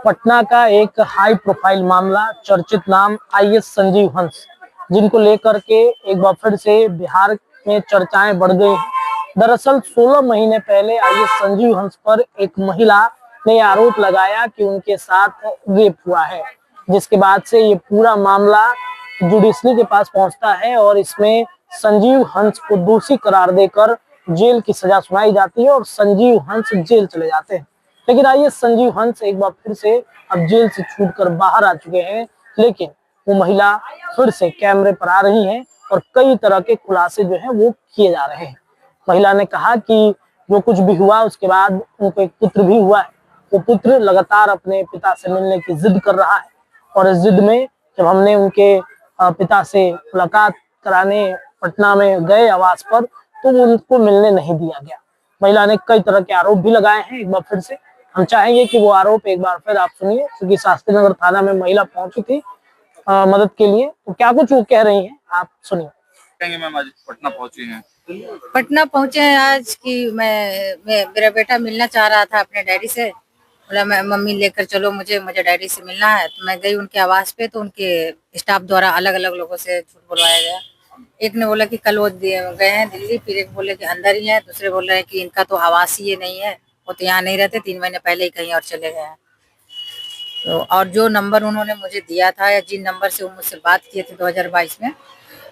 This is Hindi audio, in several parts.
पटना का एक हाई प्रोफाइल मामला, चर्चित नाम आईएएस संजीव हंस, जिनको लेकर के एक बार फिर से बिहार में चर्चाएं बढ़ गई। दरअसल 16 महीने पहले आईएएस संजीव हंस पर एक महिला ने आरोप लगाया कि उनके साथ रेप हुआ है, जिसके बाद से ये पूरा मामला जुडिशरी के पास पहुंचता है और इसमें संजीव हंस को दोषी करार देकर जेल की सजा सुनाई जाती है और संजीव हंस जेल चले जाते हैं। लेकिन आइए, संजीव हंस एक बार फिर से अब जेल से छूटकर बाहर आ चुके हैं, लेकिन वो महिला फिर से कैमरे पर आ रही हैं और कई तरह के खुलासे जो हैं वो किए जा रहे हैं। महिला ने कहा कि जो कुछ भी हुआ उसके बाद उनको एक पुत्र भी हुआ है। वो पुत्र लगातार अपने पिता से मिलने की जिद कर रहा है और इस जिद में जब हमने उनके पिता से मुलाकात कराने पटना में गए आवास पर, तो उनको मिलने नहीं दिया गया। महिला ने कई तरह के आरोप भी लगाए हैं। एक बार फिर से हम चाहेंगे कि वो आरोप एक बार फिर आप सुनिए, क्योंकि शास्त्री नगर थाना में महिला पहुंची थी मदद के लिए। तो क्या कुछ वो कह रही हैं, आप सुनिए। कहेंगे मैम, आज पटना पहुंची हैं। पटना पहुंचे हैं आज कि मैं मेरा बेटा मिलना चाह रहा था अपने डैडी से। बोला मैं मम्मी लेकर चलो, मुझे डैडी से मिलना है। तो मैं गई उनके आवास पे, तो उनके स्टाफ द्वारा अलग अलग लोगों से झूठ बुलवाया गया। एक ने बोला कि कल वो गए हैं दिल्ली, फिर एक बोले कि अंदर ही है, दूसरे बोल रहे हैं कि इनका तो आवास ही ये नहीं है, वो तो यहाँ नहीं रहते, 3 महीने पहले ही कहीं और चले गए हैं। तो और जो नंबर उन्होंने मुझे दिया था या जिन नंबर से वो मुझसे बात किए थे 2022 में,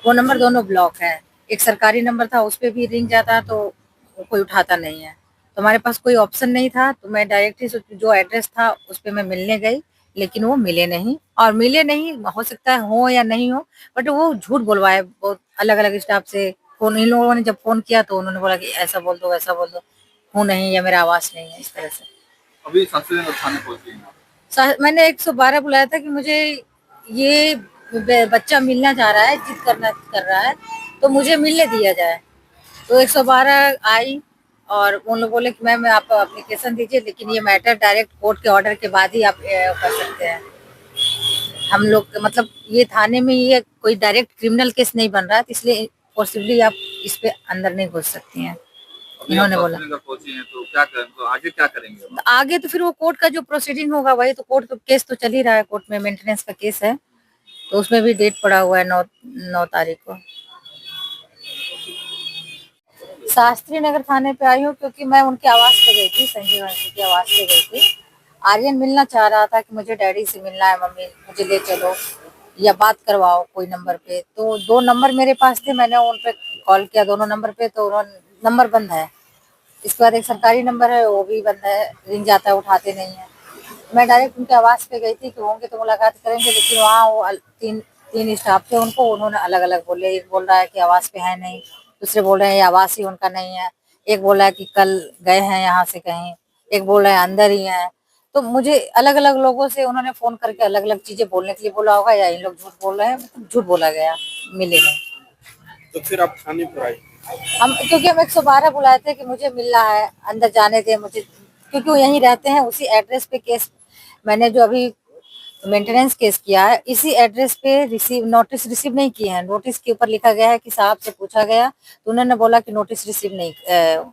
वो नंबर दोनों ब्लॉक है। एक सरकारी नंबर था, उस पर भी रिंग जाता तो कोई उठाता नहीं है। तो हमारे पास कोई ऑप्शन नहीं था, तो मैं डायरेक्ट ही जो एड्रेस था उस पर मैं मिलने गई, लेकिन वो मिले नहीं। और मिले नहीं, हो सकता है हो या नहीं हो, बट वो झूठ बोलवाए बहुत अलग अलग स्टाफ से। फोन इन लोगों ने जब फोन किया तो उन्होंने बोला कि ऐसा बोल दो वैसा बोल दो, हूँ नहीं या मेरा आवास नहीं है, इस तरह से। अभी शास्त्री नगर थाने पहुंची हैं। मैंने 112 बुलाया था कि मुझे ये बच्चा मिलना चाह रहा है, जिद कर रहा है, तो मुझे मिलने दिया जाए। तो 112 आई और उन लोग बोले कि मैम आप एप्लीकेशन दीजिए, लेकिन ये मैटर डायरेक्ट कोर्ट के ऑर्डर के बाद ही आप कर सकते हैं। हम लोग मतलब ये थाने में ये कोई डायरेक्ट क्रिमिनल केस नहीं बन रहा है, तो इसलिए पॉसिबली आप इस पे अंदर नहीं घुस सकती हैं, इन्होंने बोला। पहुंची हैं तो क्या करें, तो आगे क्या करेंगे? आगे तो फिर वो कोर्ट का जो प्रोसीडिंग होगा वही तो, कोर्ट तो केस तो चल ही रहा है, कोर्ट में मेंटेनेंस का केस है, तो उसमें भी डेट पड़ा हुआ है 9 तारीख को। शास्त्री नगर थाने पे आई हूँ क्योंकि मैं उनके आवास पे गई थी, संजीव हंस की आवास पे गई थी। आर्यन मिलना चाह रहा था कि मुझे डैडी से मिलना है, मम्मी मुझे ले चलो या बात करवाओ कोई नंबर पे। तो 2 नंबर मेरे पास थे, मैंने उन पे कॉल किया दोनों नंबर पे, तो उन्होंने नंबर बंद है। इसके बाद एक सरकारी नंबर है, वो भी बंद है, रिंग जाता है, उठाते नहीं है। मैं डायरेक्ट उनके आवास पे गई थी कि होंगे तो मुलाकात करेंगे, लेकिन वहाँ वो तीन स्टाफ थे, उनको उन्होंने अलग अलग बोले। एक बोल रहा है कि आवास पे है नहीं, दूसरे बोल रहे हैं ये आवास ही उनका नहीं है, एक बोल रहा है कि कल गए हैं यहाँ से कहीं, एक बोल रहा है अंदर ही है। तो मुझे अलग अलग लोगों से उन्होंने फोन करके अलग अलग चीजें बोलने के लिए बोला होगा, या इन लोग झूठ बोल रहे हैं, मतलब झूठ बोला गया, मिले नहीं। तो फिर आप थाने पर आए? क्योंकि हम 112 बुलाए थे कि मुझे मिलना है, अंदर जाने दे मुझे, क्योंकि वो यहीं रहते हैं, उसी एड्रेस पे केस मैंने जो अभी मेंटेनेंस केस किया है, इसी एड्रेस पे नोटिस रिसीव नहीं किए हैं। नोटिस के ऊपर लिखा गया है कि साहब से पूछा गया तो उन्होंने बोला कि नोटिस रिसीव नहीं,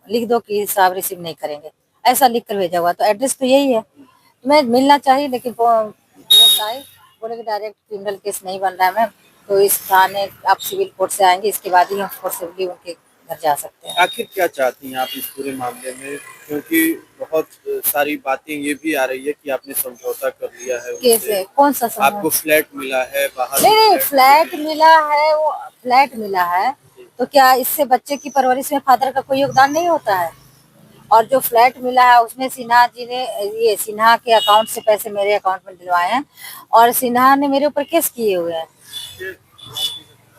लिख दो कि साहब रिसीव नहीं करेंगे, ऐसा लिख कर भेजा हुआ। तो एड्रेस तो यही है, तो मैं मिलना चाहिए, लेकिन पोस्ट आए, बोले कि डायरेक्ट क्रिमिनल केस नहीं बन रहा है मैम, तो इस थाने आप सिविल कोर्ट से आएंगे, इसके बाद ही हम पॉसिबली उनके घर जा सकते हैं। आखिर क्या चाहती हैं आप इस पूरे मामले में, क्योंकि बहुत सारी बातें ये भी आ रही है कि आपने समझौता कर लिया है उनसे। कैसे, कौन सा आपको फ्लैट मिला है बाहर? नहीं, फ्लैट मिला है, वो फ्लैट मिला है, तो क्या इससे बच्चे की परवरिश में फादर का कोई योगदान नहीं होता है? और जो फ्लैट मिला है उसमें सिन्हा जी ने, ये सिन्हा के अकाउंट से पैसे मेरे अकाउंट में दिलवाए हैं, और सिन्हा ने मेरे ऊपर केस किए हुए हैं,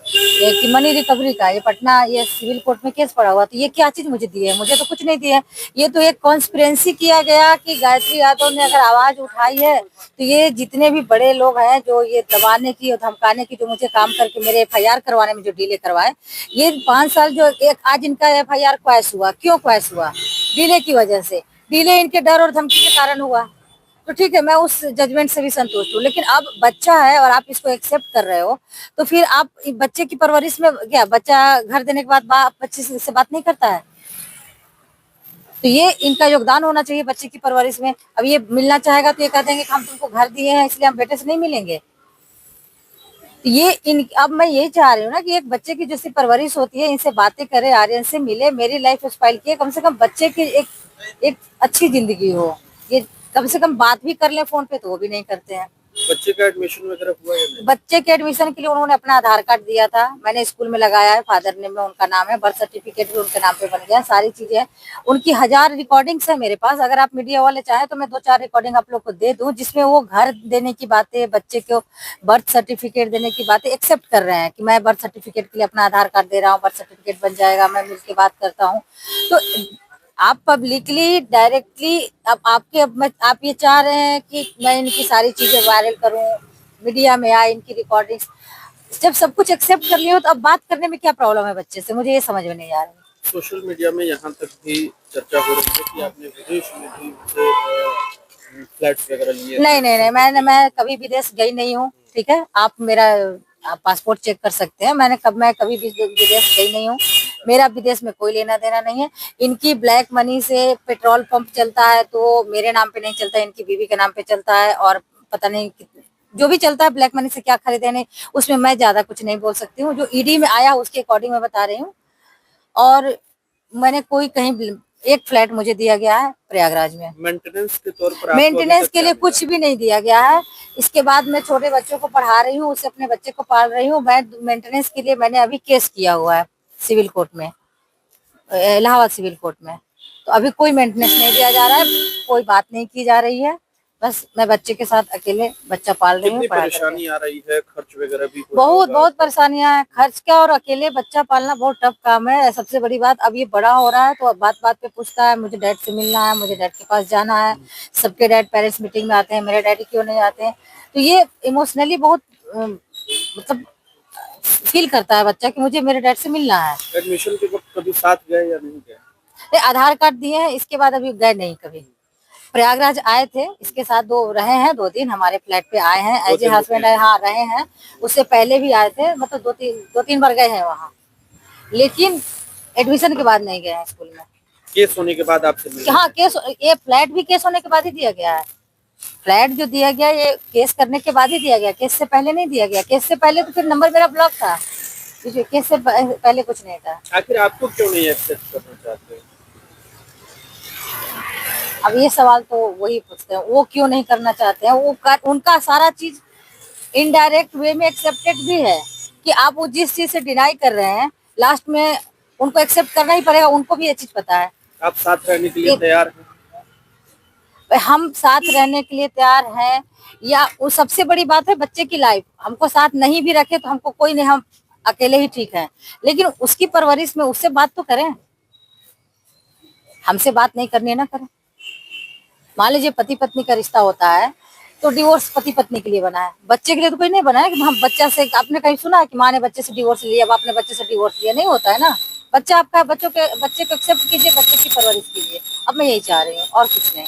ये कि मनी रिकवरी का, ये पटना ये सिविल कोर्ट में केस पड़ा हुआ। तो ये क्या चीज मुझे दी है? मुझे तो कुछ नहीं दिया है। ये तो एक कॉन्स्पिरेंसी किया गया कि गायत्री यादव ने अगर आवाज उठाई है, तो ये जितने भी बड़े लोग हैं जो ये दबाने की और धमकाने की, जो मुझे काम करके मेरे एफआईआर करवाने में जो डिले करवाए, ये 5 साल जो एक आज इनका एफआईआर क्वैश हुआ, क्यों क्वैश हुआ? डिले की वजह से, डिले इनके डर और धमकी के कारण हुआ। तो ठीक है, मैं उस जजमेंट से भी संतुष्ट हूँ, लेकिन अब बच्चा है और आप इसको एक्सेप्ट कर रहे हो, तो फिर आप बच्चे की परवरिश में क्या, बच्चा घर देने के बाद बाप बच्चे से बात नहीं करता है? तो ये इनका योगदान होना चाहिए बच्चे की परवरिश में। अब ये मिलना चाहेगा तो ये कह देंगे कि हम तुमको घर दिए हैं इसलिए हम बेटे से नहीं मिलेंगे। तो ये इन अब मैं यही चाह रही हूँ ना कि एक बच्चे की जैसी परवरिश होती है, इनसे बातें करे, आर्यन से मिले, मेरी लाइफ स्टाइल की कम से कम बच्चे की एक अच्छी जिंदगी हो। ये कम से कम बात भी कर ले फोन पे तो वो भी नहीं करते हैं। बच्चे का एडमिशन वगैरह हुआ या नहीं? बच्चे के एडमिशन के लिए उन्होंने अपना आधार कार्ड दिया था, मैंने स्कूल में लगाया है, फादर नेम में उनका नाम है, बर्थ सर्टिफिकेट भी उनके नाम पे बन गया, सारी चीजें उनकी 1000 रिकॉर्डिंग्स है मेरे पास। अगर आप मीडिया वाले चाहे तो मैं 2-4 रिकॉर्डिंग आप लोग को दे दूं, जिसमें वो घर देने की बातें, बच्चे को बर्थ सर्टिफिकेट देने की बातें एक्सेप्ट कर रहे हैं कि मैं बर्थ सर्टिफिकेट के लिए अपना आधार कार्ड दे रहा हूँ, बर्थ सर्टिफिकेट बन जाएगा, मैं मिल के बात करता हूँ। तो आप पब्लिकली डायरेक्टली अब आप ये चाह रहे हैं कि मैं इनकी सारी चीजें वायरल करूं, मीडिया में आए, इनकी रिकॉर्डिंग्स। जब सब कुछ एक्सेप्ट कर लिया हो तो अब बात करने में क्या प्रॉब्लम है बच्चे से, मुझे ये समझ में नहीं आ रहा है। सोशल मीडिया में यहाँ तक भी चर्चा हो रही है कि आपने विदेश में भी उनसे फ्लैट्स वगैरह लिए। नहीं, मैं कभी विदेश गई नहीं हूँ, ठीक है। आप पासपोर्ट चेक कर सकते हैं, मैं कभी भी विदेश गई नहीं हूँ, मेरा विदेश में कोई लेना देना नहीं है। इनकी ब्लैक मनी से पेट्रोल पंप चलता है तो मेरे नाम पे नहीं चलता, इनकी बीवी के नाम पे चलता है, और पता नहीं जो भी चलता है ब्लैक मनी से क्या खरीदे नहीं, उसमें मैं ज्यादा कुछ नहीं बोल सकती हूँ। जो ईडी में आया उसके अकॉर्डिंग मैं बता रही हूँ। और मैंने कोई कहीं एक फ्लैट मुझे दिया गया है प्रयागराज में, मेंटेनेंस के तौर पर। मेंटेनेंस के लिए कुछ भी नहीं दिया गया है। इसके बाद मैं छोटे बच्चों को पढ़ा रही हूँ, उससे अपने बच्चे को पाल रही हूँ। मैं मेंटेनेंस के लिए मैंने अभी केस किया हुआ है सिविल कोर्ट में, इलाहाबाद सिविल कोर्ट में। तो अभी कोई मेंटेनेंस नहीं दिया जा रहा है, कोई बात नहीं की जा रही है, बस मैं बच्चे के साथ अकेले बच्चा पाल रही हूँ। कितनी परेशानी आ रही है, खर्च वगैरह भी बहुत परेशानियां हैं, खर्च क्या, और अकेले बच्चा पालना बहुत टफ काम है। सबसे बड़ी बात, अब ये बड़ा हो रहा है तो अब बात बात पे पूछता है मुझे डैड से मिलना है, मुझे डैड के पास जाना है। सबके डैड पेरेंट्स मीटिंग में आते हैं, मेरे डैडी क्यों नहीं आते हैं। तो ये इमोशनली बहुत मतलब फील करता है बच्चा कि मुझे मेरे डैड से मिलना है। एडमिशन के वक्त कभी साथ गए या नहीं गए? आधार कार्ड दिए हैं, इसके बाद अभी गए नहीं कभी। प्रयागराज आए थे, इसके साथ रहे हैं 2 दिन, हमारे फ्लैट पे आए हैं एज ए हस्बैंड, हाँ रहे हैं। उससे पहले भी आए थे, मतलब 2-3 बार गए हैं वहाँ, लेकिन एडमिशन के बाद नहीं गए हैं स्कूल में। केस होने के बाद आपसे मिले? हाँ, केस, ये फ्लैट भी केस होने के बाद ही दिया गया है। फ्लैट जो दिया गया ये केस करने के बाद ही दिया गया, केस से पहले नहीं दिया गया। केस से पहले तो फिर नंबर मेरा ब्लॉक था, केस से पहले कुछ नहीं था। आखिर आपको क्यों नहीं एक्सेप्ट करना चाहते? अब ये सवाल तो वही पूछते हैं, वो क्यों नहीं करना चाहते हैं। उनका सारा चीज इनडायरेक्ट वे में एक्सेप्टेड भी है कि आप वो जिस चीज से डिनाई कर रहे हैं लास्ट में उनको एक्सेप्ट करना ही पड़ेगा, उनको भी ये चीज पता है। आप साथ रहने के लिए तैयार हैं? हम साथ रहने के लिए तैयार हैं, या वो सबसे बड़ी बात है बच्चे की लाइफ। हमको साथ नहीं भी रखे तो हमको कोई नहीं, हम अकेले ही ठीक है, लेकिन उसकी परवरिश में उससे बात तो करें, हमसे बात नहीं करनी है ना करें। मान लीजिए पति पत्नी का रिश्ता होता है तो डिवोर्स पति पत्नी के लिए बना है, बच्चे के लिए तो कोई नहीं बना है कि हम बच्चा से, आपने कहीं सुना है कि माँ ने बच्चे से डिवोर्स लिया, अब आपने बच्चे से डिवोर्स लिया, नहीं होता है ना। बच्चा आपका, बच्चे को एक्सेप्ट कीजिए, बच्चे की परवरिश कीजिए। अब मैं यही चाह रही हूँ और कुछ नहीं।